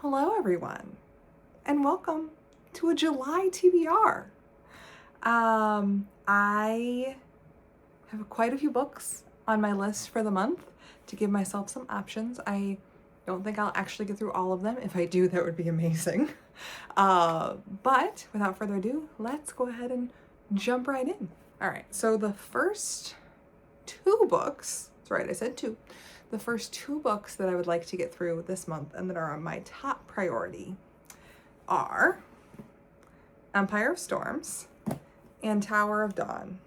Hello everyone, and welcome to a July TBR. I have quite a few books on my list for the month to give myself some options. I don't think I'll actually get through all of them. If I do, that would be amazing. But without further ado, let's go ahead and jump right in. All right, so the first two books, that's right, I said two. The first two books that I would like to get through this month and that are on my top priority are Empire of Storms and Tower of Dawn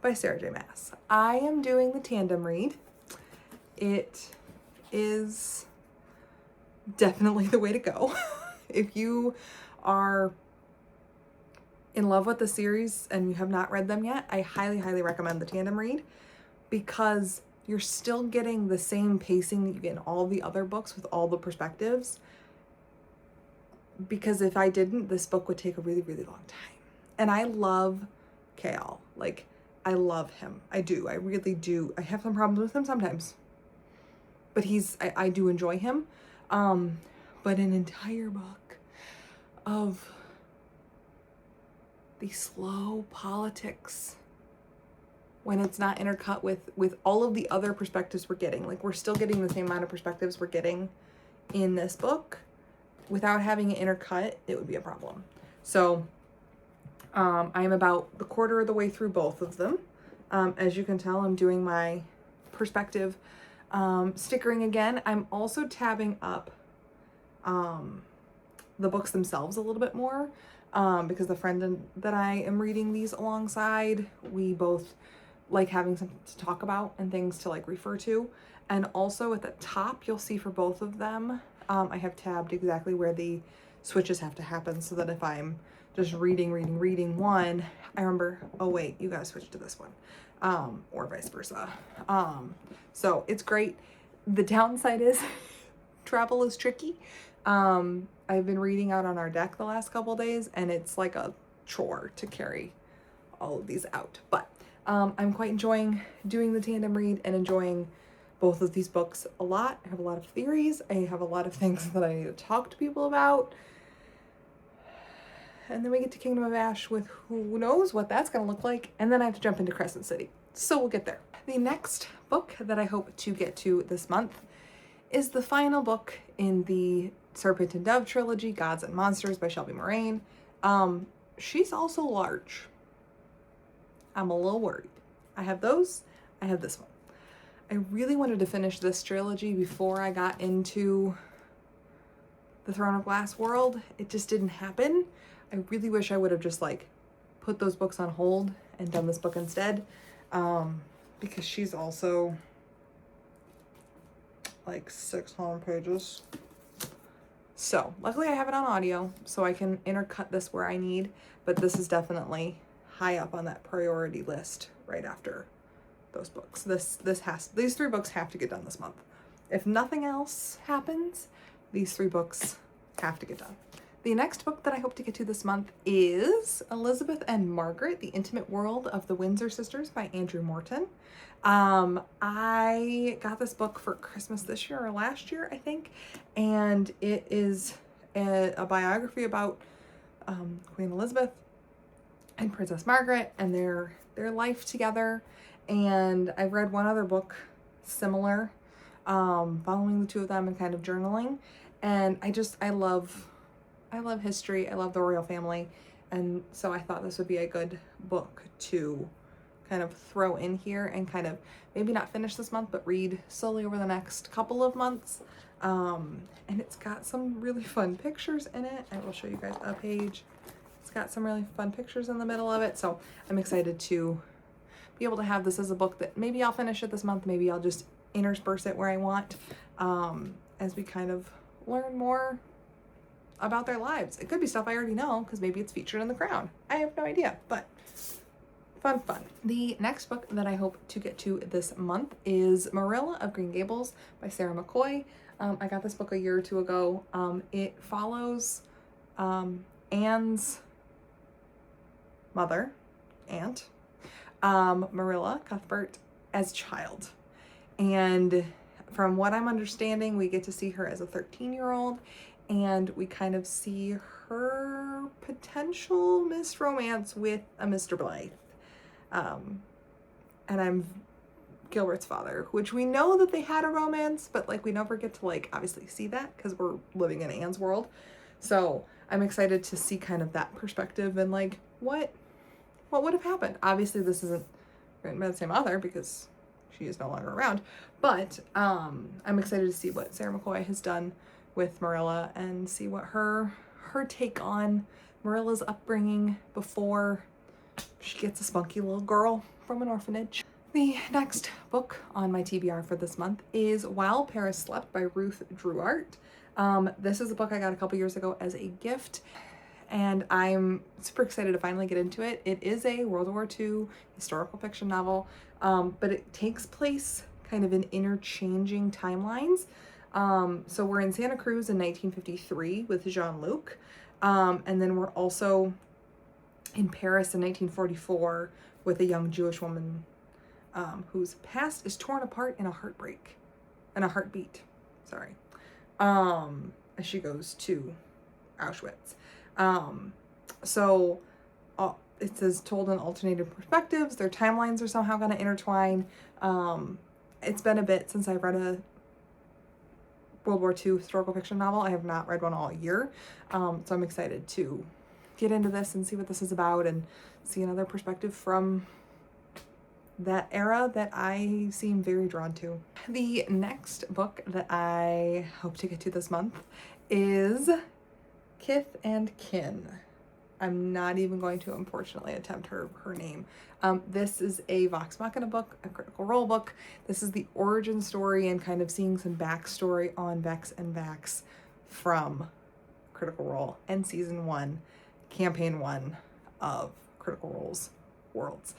by Sarah J. Maas. I am doing the tandem read. It is definitely the way to go. If you are in love with the series and you have not read them yet, I highly recommend the tandem read because you're still getting the same pacing that you get in all the other books with all the perspectives. Because if I didn't, this book would take a really long time. And I love Kale. Like, I love him. I do. I really do. I have some problems with him sometimes. But I do enjoy him. But an entire book of the slow politics when it's not intercut with all of the other perspectives we're getting. Like, we're still getting the same amount of perspectives we're getting in this book. Without having it intercut, it would be a problem. So I'm about the quarter of the way through both of them. As you can tell, I'm doing my perspective stickering again. I'm also tabbing up the books themselves a little bit more because the friend that I am reading these alongside, we both like having something to talk about and things to like refer to. And also at the top, you'll see for both of them, I have tabbed exactly where the switches have to happen so that if I'm just reading one, I remember, oh wait, you gotta switch to this one, or vice versa. So it's great. The downside is travel is tricky. I've been reading out on our deck the last couple days and it's like a chore to carry all of these out, but I'm quite enjoying doing the tandem read and enjoying both of these books a lot. I have a lot of theories. I have a lot of things that I need to talk to people about. And then we get to Kingdom of Ash with who knows what that's going to look like. And then I have to jump into Crescent City. So we'll get there. The next book that I hope to get to this month is the final book in the Serpent and Dove trilogy, Gods and Monsters by Shelby Moraine. She's also large. I'm a little worried. I have those. I have this one. I really wanted to finish this trilogy before I got into the Throne of Glass world. It just didn't happen. I really wish I would have just like put those books on hold and done this book instead, because she's also like 600 pages. So luckily I have it on audio so I can intercut this where I need, but this is definitely high up on that priority list right after those books. These three books have to get done this month. If nothing else happens, these three books have to get done. The next book that I hope to get to this month is Elizabeth and Margaret, The Intimate World of the Windsor Sisters by Andrew Morton. I got this book for Christmas this year or last year, I think, and it is a biography about Queen Elizabeth and Princess Margaret and their life together. And I've read one other book similar, following the two of them and kind of journaling. And I love history. I love the royal family. And so I thought this would be a good book to kind of throw in here and kind of maybe not finish this month, but read slowly over the next couple of months. And it's got some really fun pictures in it. I will show you guys a page. It's got some really fun pictures in the middle of it. So I'm excited to be able to have this as a book that maybe I'll finish it this month. Maybe I'll just intersperse it where I want, as we kind of learn more about their lives. It could be stuff I already know because maybe it's featured in The Crown. I have no idea, but fun. The next book that I hope to get to this month is Marilla of Green Gables by Sarah McCoy. I got this book a year or two ago. It follows Anne's mother, aunt, Marilla Cuthbert, as a child. And from what I'm understanding, we get to see her as a 13-year-old and we kind of see her potential misromance with a Mr. Blythe. And I'm Gilbert's father, which we know that they had a romance, but like we never get to like obviously see that because we're living in Anne's world. So I'm excited to see kind of that perspective and like what would have happened. Obviously this isn't written by the same author because she is no longer around, but I'm excited to see what Sarah McCoy has done with Marilla and see what her take on Marilla's upbringing before she gets a spunky little girl from an orphanage. The next book on my TBR for this month is While Paris Slept by Ruth Druart. This is a book I got a couple years ago as a gift, and I'm super excited to finally get into it. It is a World War II historical fiction novel, but it takes place kind of in interchanging timelines. So we're in Santa Cruz in 1953 with Jean-Luc, and then we're also in Paris in 1944 with a young Jewish woman whose past is torn apart in a heartbeat, as she goes to Auschwitz. So it says told in alternative perspectives. Their timelines are somehow going to intertwine. It's been a bit since I read a World War II historical fiction novel. I have not read one all year. So I'm excited to get into this and see what this is about and see another perspective from that era that I seem very drawn to. The next book that I hope to get to this month is Kith and Kin. I'm not even going to unfortunately attempt her name. This is a Vox Machina book, a Critical Role book. This is the origin story and kind of seeing some backstory on Vex and Vax from Critical Role and season 1, campaign 1 of Critical Role's Worlds.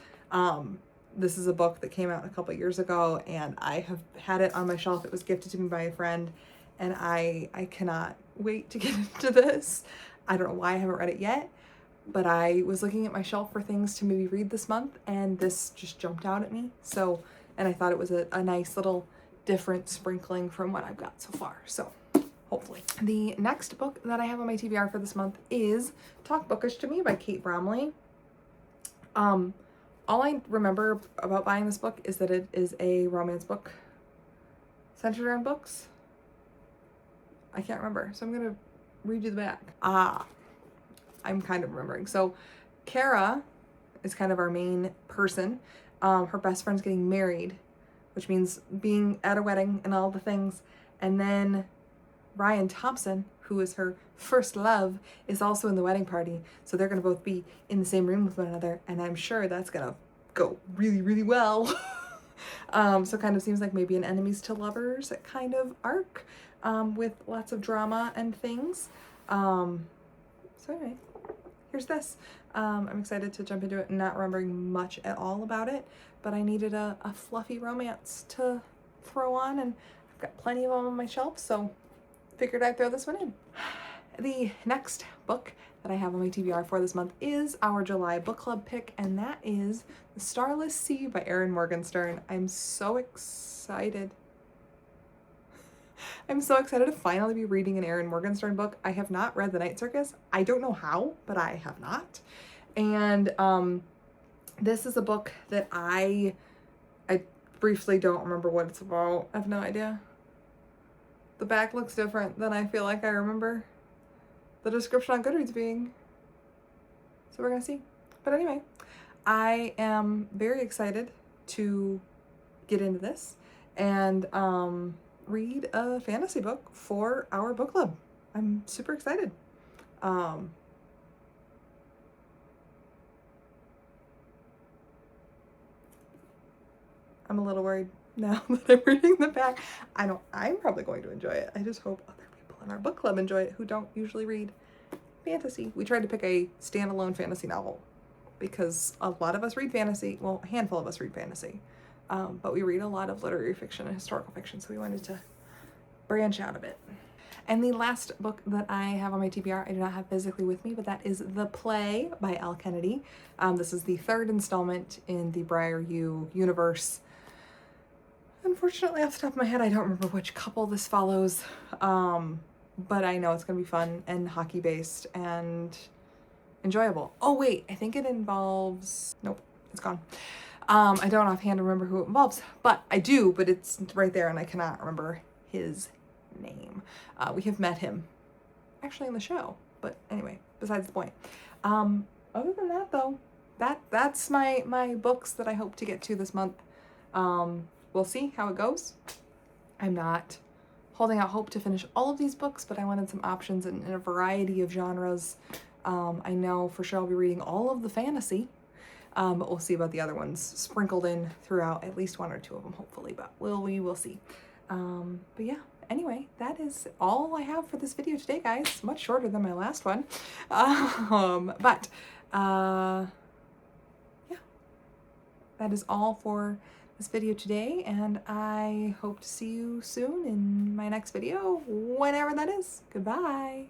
This is a book that came out a couple years ago, and I have had it on my shelf. It was gifted to me by a friend, and I cannot wait to get into this. I don't know why I haven't read it yet, but I was looking at my shelf for things to maybe read this month, and this just jumped out at me. So, and I thought it was a nice little different sprinkling from what I've got so far. So, hopefully. The next book that I have on my TBR for this month is Talk Bookish to Me by Kate Bromley. All I remember about buying this book is that it is a romance book centered around books. I can't remember, so I'm gonna read you the back. I'm kind of remembering. So Kara is kind of our main person. Her best friend's getting married, which means being at a wedding and all the things. And then Ryan Thompson, who is her first love, is also in the wedding party. So they're going to both be in the same room with one another. And I'm sure that's going to go really, really well. So kind of seems like maybe an enemies to lovers kind of arc, with lots of drama and things. So anyway, here's this. I'm excited to jump into it, not remembering much at all about it, but I needed a fluffy romance to throw on, and I've got plenty of them on my shelf, so figured I'd throw this one in. The next book that I have on my TBR for this month is our July book club pick, and that is The Starless Sea by Erin Morgenstern. I'm so excited. I'm so excited to finally be reading an Erin Morgenstern book. I have not read The Night Circus. I don't know how, but I have not. And this is a book that I briefly don't remember what it's about. I have no idea. The back looks different than I feel like I remember the description on Goodreads being. So we're gonna see. But anyway, I am very excited to get into this and read a fantasy book for our book club. I'm super excited. I'm a little worried now that I'm reading the back. I'm probably going to enjoy it. I just hope other people in our book club enjoy it who don't usually read fantasy. We tried to pick a standalone fantasy novel because a lot of us read fantasy. Well, a handful of us read fantasy. But we read a lot of literary fiction and historical fiction, so we wanted to branch out a bit. And the last book that I have on my TBR, I do not have physically with me, but that is The Play by Elle Kennedy. This is the third installment in the Briar U universe. Unfortunately, off the top of my head, I don't remember which couple this follows. but I know it's gonna be fun and hockey based and enjoyable. Oh wait, I think it involves, nope, it's gone. I don't offhand remember who it involves, but I do, but it's right there and I cannot remember his name. We have met him actually in the show, but anyway, besides the point. Other than that though, that's my books that I hope to get to this month. We'll see how it goes. I'm not holding out hope to finish all of these books, but I wanted some options in a variety of genres. I know for sure I'll be reading all of the fantasy, but we'll see about the other ones sprinkled in throughout, at least one or two of them, hopefully, but we will see. But yeah, anyway, that is all I have for this video today, guys. Much shorter than my last one. But yeah, that is all for this video today, and I hope to see you soon in my next video, whenever that is. Goodbye.